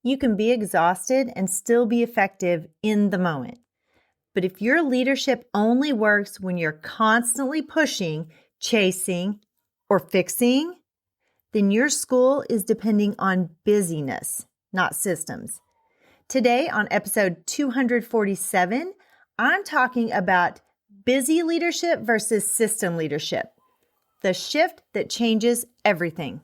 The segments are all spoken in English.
You can be exhausted and still be effective in the moment. But if your leadership only works when you're constantly pushing, chasing, or fixing, then your school is depending on busyness, not systems. Today on episode 247, I'm talking about busy leadership versus system leadership, the shift that changes everything.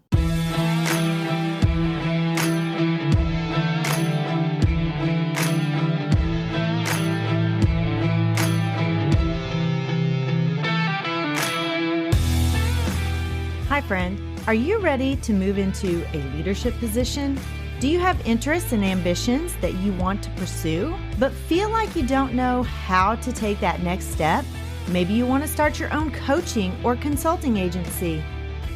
Hi friend, are you ready to move into a leadership position? Do you have interests and ambitions that you want to pursue, but feel like you don't know how to take that next step? Maybe you want to start your own coaching or consulting agency.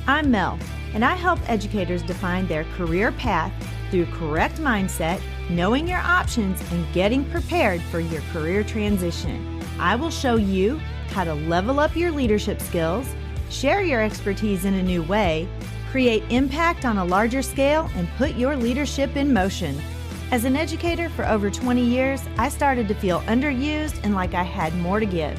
I'm Mel, and I help educators define their career path through correct mindset, knowing your options, and getting prepared for your career transition. I will show you how to level up your leadership skills, share your expertise in a new way, create impact on a larger scale, and put your leadership in motion. As an educator for over 20 years, I started to feel underused and like I had more to give.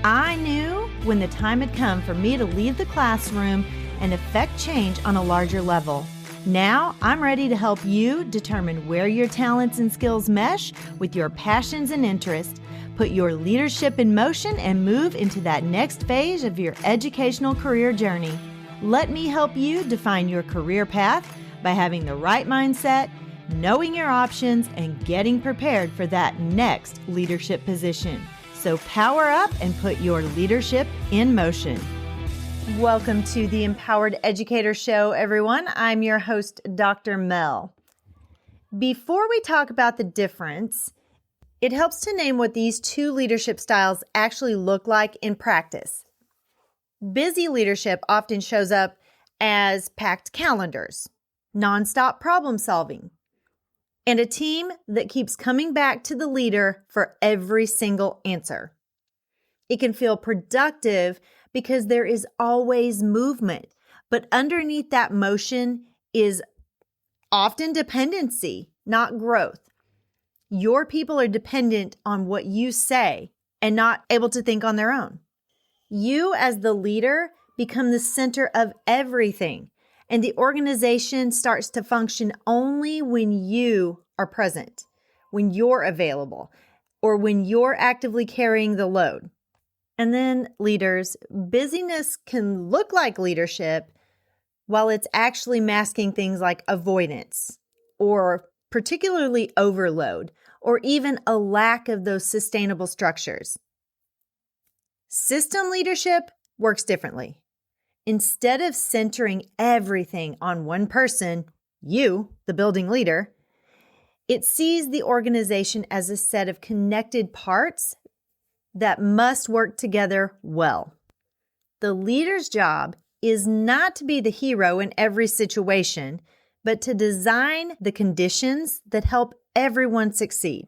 I knew when the time had come for me to leave the classroom and affect change on a larger level. Now, I'm ready to help you determine where your talents and skills mesh with your passions and interests. Put your leadership in motion and move into that next phase of your educational career journey. Let me help you define your career path by having the right mindset, knowing your options, and getting prepared for that next leadership position. So power up and put your leadership in motion. Welcome to the Empowered Educator Show, everyone. I'm your host, Dr. Mel. Before we talk about the difference, it helps to name what these two leadership styles actually look like in practice. Busy leadership often shows up as packed calendars, nonstop problem solving, and a team that keeps coming back to the leader for every single answer. It can feel productive because there is always movement, but underneath that motion is often dependency, not growth. Your people are dependent on what you say and not able to think on their own. You, as the leader, become the center of everything, and the organization starts to function only when you are present, when you're available, or when you're actively carrying the load. And then, leaders, busyness can look like leadership while it's actually masking things like avoidance or particularly overload, or even a lack of those sustainable structures. System leadership works differently. Instead of centering everything on one person, you, the building leader, it sees the organization as a set of connected parts that must work together well. The leader's job is not to be the hero in every situation, but to design the conditions that help everyone succeed.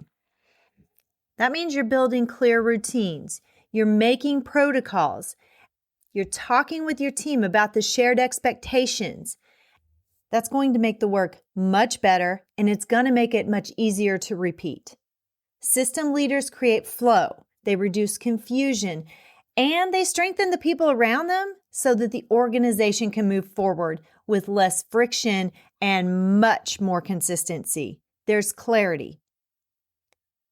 That means you're building clear routines, you're making protocols, you're talking with your team about the shared expectations. That's going to make the work much better, and it's going to make it much easier to repeat. System leaders create flow, they reduce confusion, and they strengthen the people around them so that the organization can move forward with less friction and much more consistency. There's clarity.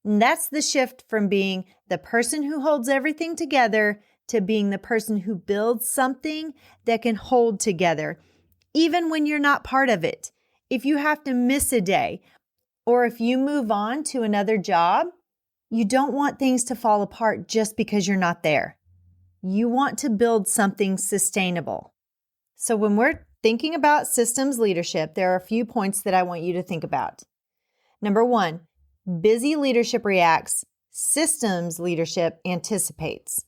And that's the shift from being the person who holds everything together to being the person who builds something that can hold together, even when you're not part of it. If you have to miss a day, or if you move on to another job, you don't want things to fall apart just because you're not there. You want to build something sustainable. So when we're thinking about systems leadership, there are a few points that I want you to think about. Number one, busy leadership reacts, systems leadership anticipates.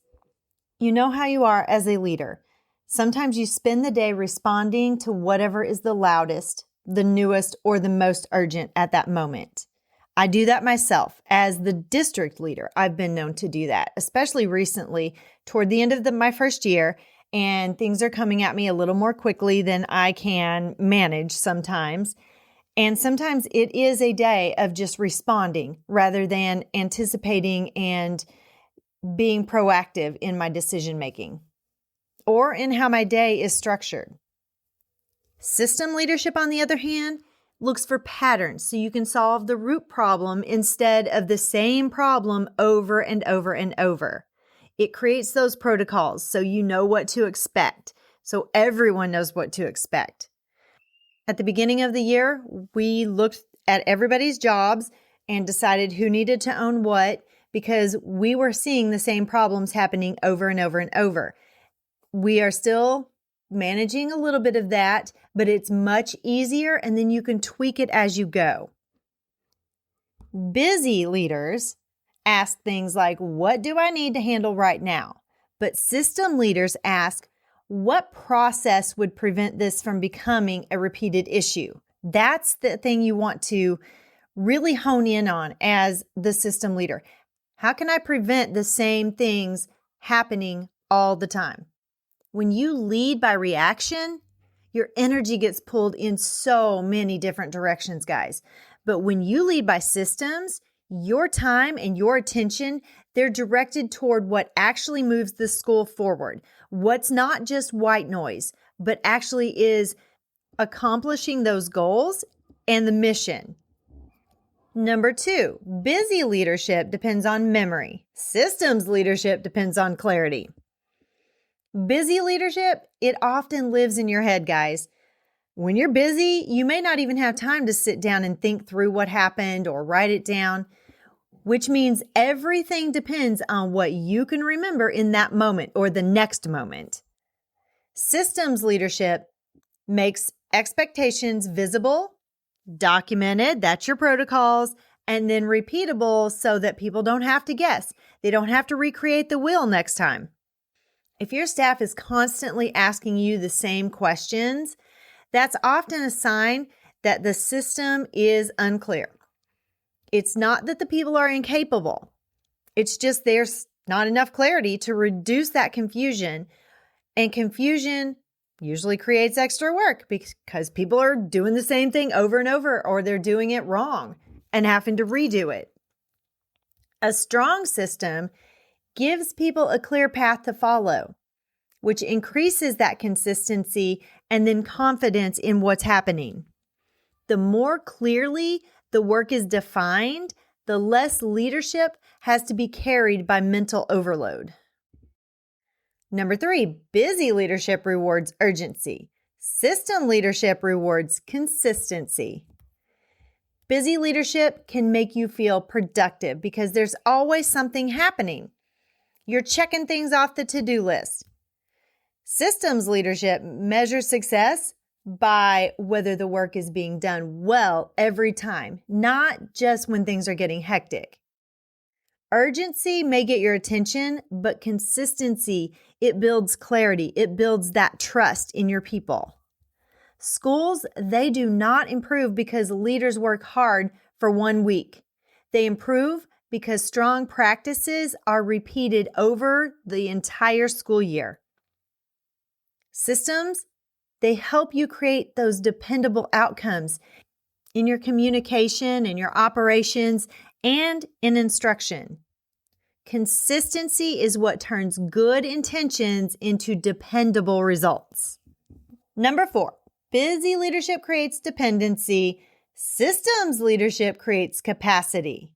You know how you are as a leader. Sometimes you spend the day responding to whatever is the loudest, the newest, or the most urgent at that moment. I do that myself. As the district leader, I've been known to do that, especially recently toward the end of my first year, and things are coming at me a little more quickly than I can manage sometimes. And sometimes it is a day of just responding rather than anticipating and being proactive in my decision making or in how my day is structured. System leadership, on the other hand, looks for patterns so you can solve the root problem instead of the same problem over and over and over. It creates those protocols so you know what to expect, so everyone knows what to expect. At the beginning of the year, we looked at everybody's jobs and decided who needed to own what because we were seeing the same problems happening over and over and over. We are still managing a little bit of that, but it's much easier, and then you can tweak it as you go. Busy leaders ask things like, what do I need to handle right now? But system leaders ask, what process would prevent this from becoming a repeated issue? That's the thing you want to really hone in on as the system leader. How can I prevent the same things happening all the time? When you lead by reaction, your energy gets pulled in so many different directions, guys. But when you lead by systems, your time and your attention, they're directed toward what actually moves the school forward. What's not just white noise, but actually is accomplishing those goals and the mission. Number 2, busy leadership depends on memory. Systems leadership depends on clarity. Busy leadership, it often lives in your head, guys. When you're busy, you may not even have time to sit down and think through what happened or write it down, which means everything depends on what you can remember in that moment or the next moment. Systems leadership makes expectations visible, documented, that's your protocols, and then repeatable so that people don't have to guess. They don't have to recreate the wheel next time. If your staff is constantly asking you the same questions, that's often a sign that the system is unclear. It's not that the people are incapable. It's just there's not enough clarity to reduce that confusion. And confusion usually creates extra work because people are doing the same thing over and over, or they're doing it wrong and having to redo it. A strong system gives people a clear path to follow, which increases that consistency and then confidence in what's happening. The more clearly the work is defined, the less leadership has to be carried by mental overload. Number 3, busy leadership rewards urgency. System leadership rewards consistency. Busy leadership can make you feel productive because there's always something happening. You're checking things off the to-do list. Systems leadership measures success by whether the work is being done well every time, not just when things are getting hectic. Urgency may get your attention, but consistency, it builds clarity. It builds that trust in your people. Schools, they do not improve because leaders work hard for 1 week. They improve because strong practices are repeated over the entire school year. Systems, they help you create those dependable outcomes in your communication, in your operations, and in instruction. Consistency is what turns good intentions into dependable results. Number 4, busy leadership creates dependency. Systems leadership creates capacity.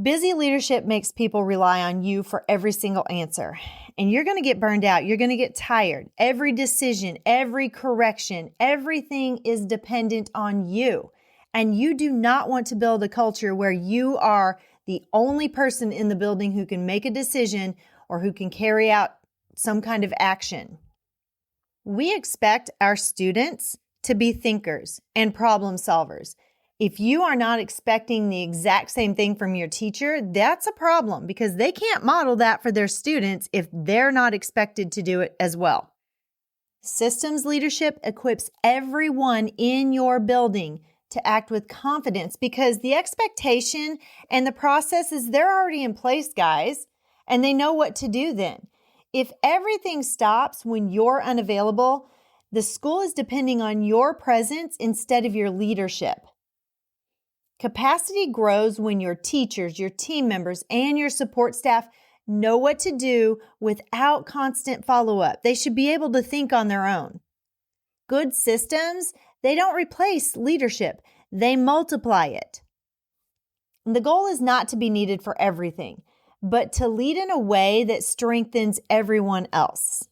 Busy leadership makes people rely on you for every single answer. And you're going to get burned out. You're going to get tired. Every decision, every correction, everything is dependent on you. And you do not want to build a culture where you are the only person in the building who can make a decision or who can carry out some kind of action. We expect our students to be thinkers and problem solvers. If you are not expecting the exact same thing from your teacher, that's a problem because they can't model that for their students if they're not expected to do it as well. Systems leadership equips everyone in your building to act with confidence because the expectation and the processes, they're already in place, guys, and they know what to do then. If everything stops when you're unavailable, The school is depending on your presence instead of your leadership. Capacity grows when your teachers, your team members, and your support staff know what to do without constant follow-up. They should be able to think on their own. Good systems, they don't replace leadership. They multiply it. And the goal is not to be needed for everything, but to lead in a way that strengthens everyone else.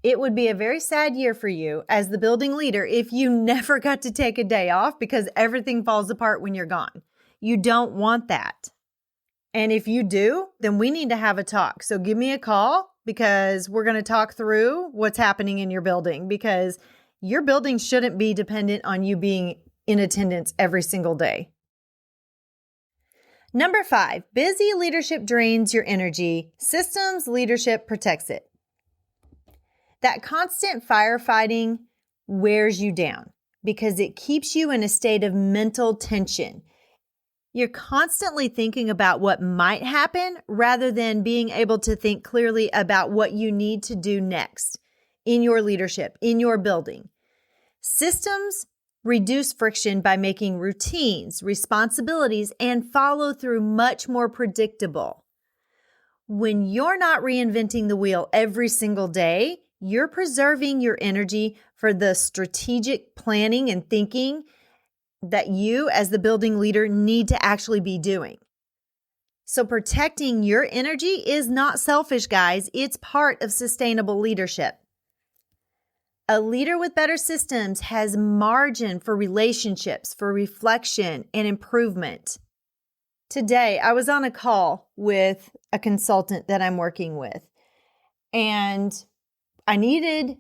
It would be a very sad year for you as the building leader if you never got to take a day off because everything falls apart when you're gone. You don't want that. And if you do, then we need to have a talk. So give me a call because we're going to talk through what's happening in your building, because your building shouldn't be dependent on you being in attendance every single day. Number 5, busy leadership drains your energy. Systems leadership protects it. That constant firefighting wears you down because it keeps you in a state of mental tension. You're constantly thinking about what might happen rather than being able to think clearly about what you need to do next in your leadership, in your building. Systems reduce friction by making routines, responsibilities, and follow through much more predictable. When you're not reinventing the wheel every single day, you're preserving your energy for the strategic planning and thinking that you as the building leader need to actually be doing. So protecting your energy is not selfish, guys. It's part of sustainable leadership. A leader with better systems has margin for relationships, for reflection and improvement. Today, I was on a call with a consultant that I'm working with, and I needed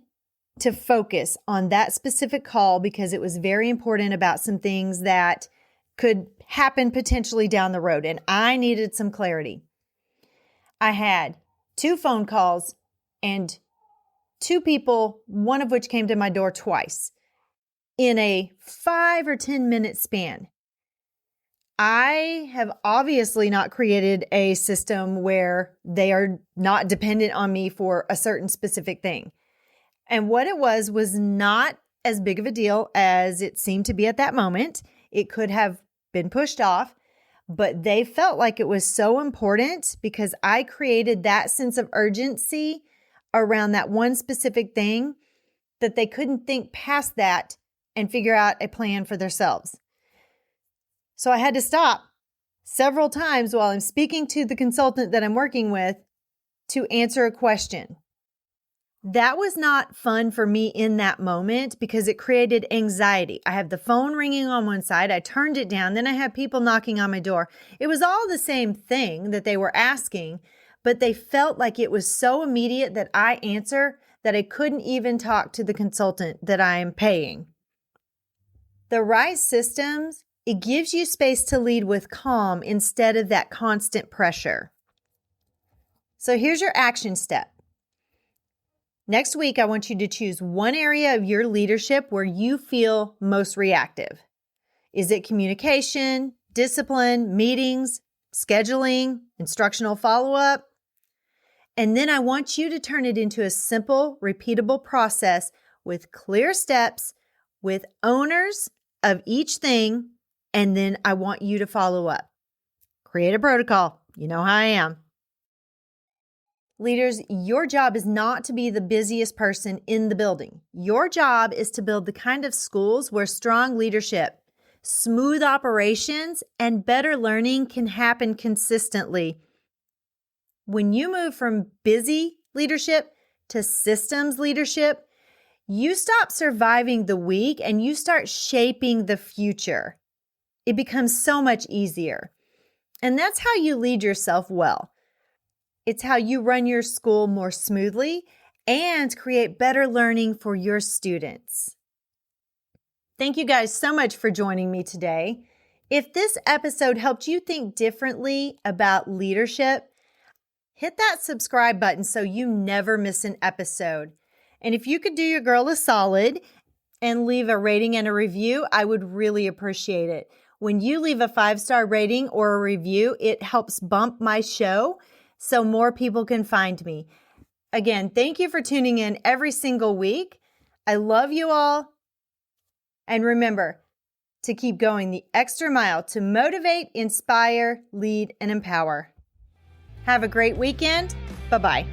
to focus on that specific call because it was very important about some things that could happen potentially down the road, and I needed some clarity. I had 2 phone calls and 2 people, one of which came to my door twice in a 5 or 10 minute span. I have obviously not created a system where they are not dependent on me for a certain specific thing. And what it was not as big of a deal as it seemed to be at that moment. It could have been pushed off, but they felt like it was so important because I created that sense of urgency around that one specific thing that they couldn't think past that and figure out a plan for themselves. So I had to stop several times while I'm speaking to the consultant that I'm working with to answer a question. That was not fun for me in that moment because it created anxiety. I have the phone ringing on one side. I turned it down. Then I had people knocking on my door. It was all the same thing that they were asking, but they felt like it was so immediate that I answer that I couldn't even talk to the consultant that I am paying. The right systems, it gives you space to lead with calm instead of that constant pressure. So here's your action step. Next week, I want you to choose one area of your leadership where you feel most reactive. Is it communication, discipline, meetings, scheduling, instructional follow-up? And then I want you to turn it into a simple, repeatable process with clear steps, with owners of each thing, and then I want you to follow up. Create a protocol. You know how I am. Leaders, your job is not to be the busiest person in the building. Your job is to build the kind of schools where strong leadership, smooth operations, and better learning can happen consistently. When you move from busy leadership to systems leadership, you stop surviving the week and you start shaping the future. It becomes so much easier. And that's how you lead yourself well. It's how you run your school more smoothly and create better learning for your students. Thank you guys so much for joining me today. If this episode helped you think differently about leadership, hit that subscribe button so you never miss an episode. And if you could do your girl a solid and leave a rating and a review, I would really appreciate it. When you leave a 5-star rating or a review, it helps bump my show so more people can find me. Again, thank you for tuning in every single week. I love you all. And remember to keep going the extra mile to motivate, inspire, lead, and empower. Have a great weekend. Bye-bye.